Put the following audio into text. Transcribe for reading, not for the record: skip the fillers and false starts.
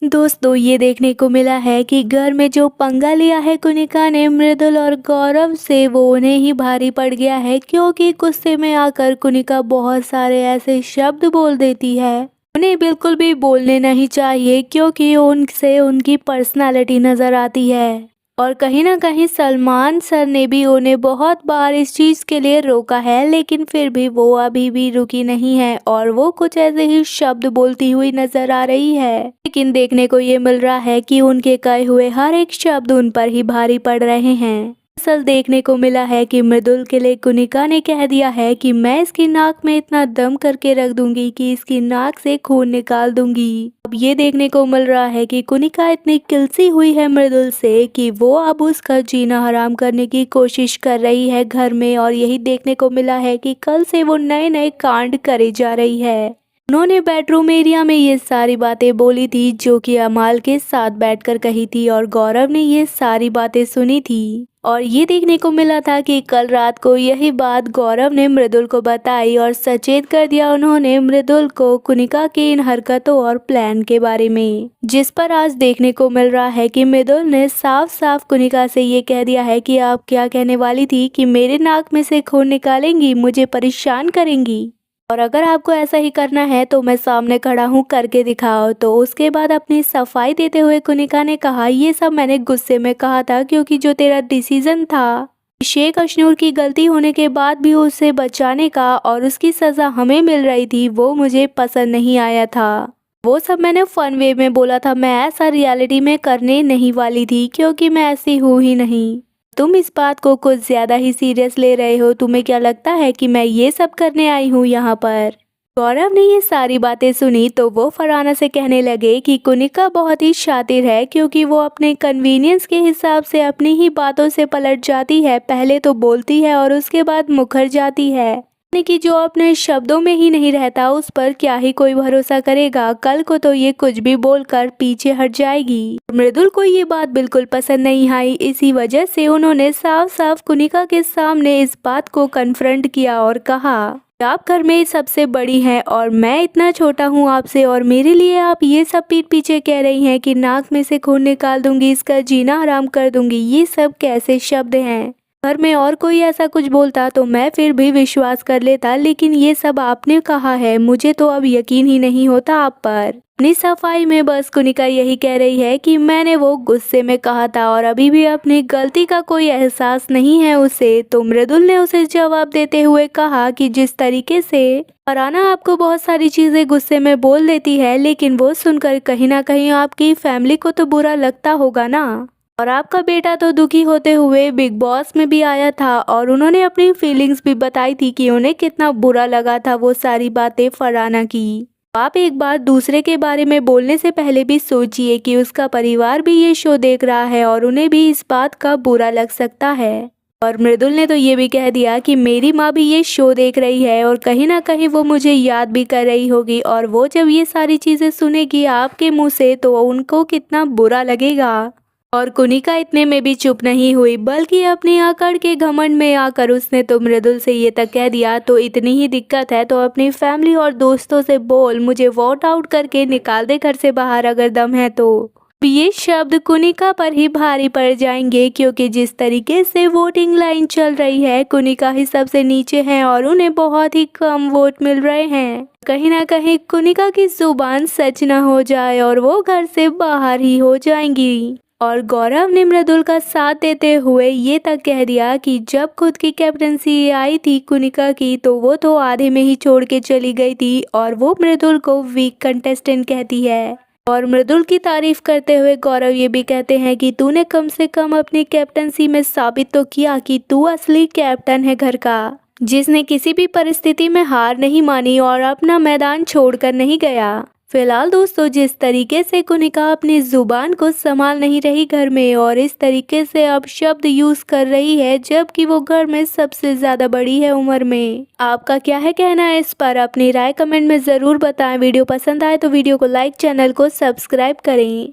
दोस्तों ये देखने को मिला है कि घर में जो पंगा लिया है कुनिका ने मृदुल और गौरव से वो उन्हें ही भारी पड़ गया है, क्योंकि गुस्से में आकर कुनिका बहुत सारे ऐसे शब्द बोल देती है उन्हें बिल्कुल भी बोलने नहीं चाहिए, क्योंकि उनसे उनकी पर्सनालिटी नजर आती है। और कहीं ना कहीं सलमान सर ने भी उन्हें बहुत बार इस चीज़ के लिए रोका है, लेकिन फिर भी वो अभी भी रुकी नहीं है और वो कुछ ऐसे ही शब्द बोलती हुई नजर आ रही है। लेकिन देखने को ये मिल रहा है कि उनके कहे हुए हर एक शब्द उन पर ही भारी पड़ रहे हैं। असल देखने को मिला है कि मृदुल के लिए कुनिका ने कह दिया है कि मैं इसकी नाक में इतना दम करके रख दूंगी कि इसकी नाक से खून निकाल दूंगी। अब ये देखने को मिल रहा है कि कुनिका इतनी किलसी हुई है मृदुल से कि वो अब उसका जीना हराम करने की कोशिश कर रही है घर में। और यही देखने को मिला है कि कल से वो नए नए कांड करे जा रही है। उन्होंने बेडरूम एरिया में ये सारी बातें बोली थी जो कि अमाल के साथ बैठकर कही थी, और गौरव ने ये सारी बातें सुनी थी। और ये देखने को मिला था कि कल रात को यही बात गौरव ने मृदुल को बताई और सचेत कर दिया उन्होंने मृदुल को कुनिका की इन हरकतों और प्लान के बारे में, जिस पर आज देखने को मिल रहा है कि मृदुल ने साफ साफ कुनिका से ये कह दिया है कि आप क्या कहने वाली थी कि मेरे नाक में से खून निकालेंगी, मुझे परेशान करेंगी, और अगर आपको ऐसा ही करना है तो मैं सामने खड़ा हूँ, करके दिखाओ। तो उसके बाद अपनी सफाई देते हुए कुनिका ने कहा, ये सब मैंने गुस्से में कहा था, क्योंकि जो तेरा डिसीजन था शेख अशनूर की गलती होने के बाद भी उसे बचाने का और उसकी सजा हमें मिल रही थी, वो मुझे पसंद नहीं आया था। वो सब मैंने फन वे में बोला था, मैं ऐसा रियलिटी में करने नहीं वाली थी, क्योंकि मैं ऐसी हूँ ही नहीं। तुम इस बात को कुछ ज्यादा ही सीरियस ले रहे हो। तुम्हें क्या लगता है कि मैं ये सब करने आई हूँ यहाँ पर? गौरव ने ये सारी बातें सुनी तो वो फरहाना से कहने लगे कि कुनिका बहुत ही शातिर है, क्योंकि वो अपने कन्वीनियंस के हिसाब से अपनी ही बातों से पलट जाती है। पहले तो बोलती है और उसके बाद मुकर जाती है, यानी कि जो अपने शब्दों में ही नहीं रहता उस पर क्या ही कोई भरोसा करेगा। कल को तो ये कुछ भी बोलकर पीछे हट जाएगी। मृदुल को ये बात बिल्कुल पसंद नहीं आई, इसी वजह से उन्होंने साफ साफ कुनिका के सामने इस बात को कन्फ्रंट किया और कहा, आप घर में सबसे बड़ी हैं और मैं इतना छोटा हूँ आपसे, और मेरे लिए आप ये सब पीठ पीछे कह रही हैं कि नाक में से खून निकाल दूंगी, इसका जीना हराम कर दूंगी। ये सब कैसे शब्द हैं? घर में और कोई ऐसा कुछ बोलता तो मैं फिर भी विश्वास कर लेता, लेकिन ये सब आपने कहा है, मुझे तो अब यकीन ही नहीं होता आप पर। अपनी सफाई में बस कुनिका यही कह रही है कि मैंने वो गुस्से में कहा था और अभी भी अपनी गलती का कोई एहसास नहीं है उसे। तो मृदुल ने उसे जवाब देते हुए कहा कि जिस तरीके से फरहाना आपको बहुत सारी चीजें गुस्से में बोल देती है, लेकिन वो सुनकर कहीं ना कहीं आपकी फैमिली को तो बुरा लगता होगा ना। और आपका बेटा तो दुखी होते हुए बिग बॉस में भी आया था और उन्होंने अपनी फीलिंग्स भी बताई थी कि उन्हें कितना बुरा लगा था वो सारी बातें फरहाना की। आप एक बार दूसरे के बारे में बोलने से पहले भी सोचिए कि उसका परिवार भी ये शो देख रहा है और उन्हें भी इस बात का बुरा लग सकता है। और मृदुल ने तो ये भी कह दिया कि मेरी माँ भी ये शो देख रही है और कहीं ना कहीं वो मुझे याद भी कर रही होगी, और वो जब ये सारी चीजें सुनेगी आपके मुँह से तो उनको कितना बुरा लगेगा। और कुनिका इतने में भी चुप नहीं हुई, बल्कि अपनी आकड़ के घमंड में आकर उसने तो मृदुल से ये तक कह दिया, तो इतनी ही दिक्कत है तो अपनी फैमिली और दोस्तों से बोल, मुझे वोट आउट करके निकाल दे घर से बाहर अगर दम है तो। ये शब्द कुनिका पर ही भारी पड़ जाएंगे, क्योंकि जिस तरीके से वोटिंग लाइन चल रही है कुनिका ही सबसे नीचे हैं और उन्हें बहुत ही कम वोट मिल रहे हैं। कहीं ना कहीं कुनिका की जुबान सच न हो जाए और वो घर से बाहर ही हो जाएंगी। और गौरव ने मृदुल का साथ देते हुए ये तक कह दिया कि जब खुद की कैप्टनसी आई थी कुनिका की तो वो तो आधे में ही छोड़ के चली गई थी, और वो मृदुल को वीक कंटेस्टेंट कहती है। और मृदुल की तारीफ करते हुए गौरव ये भी कहते हैं कि तूने कम से कम अपनी कैप्टनसी में साबित तो किया कि तू असली कैप्टन है घर का, जिसने किसी भी परिस्थिति में हार नहीं मानी और अपना मैदान छोड़कर नहीं गया। फिलहाल दोस्तों, जिस तरीके से कुनिका अपनी जुबान को संभाल नहीं रही घर में और इस तरीके से अब शब्द यूज कर रही है जबकि वो घर में सबसे ज्यादा बड़ी है उम्र में, आपका क्या है कहना है इस पर? अपनी राय कमेंट में जरूर बताएं। वीडियो पसंद आए तो वीडियो को लाइक, चैनल को सब्सक्राइब करें।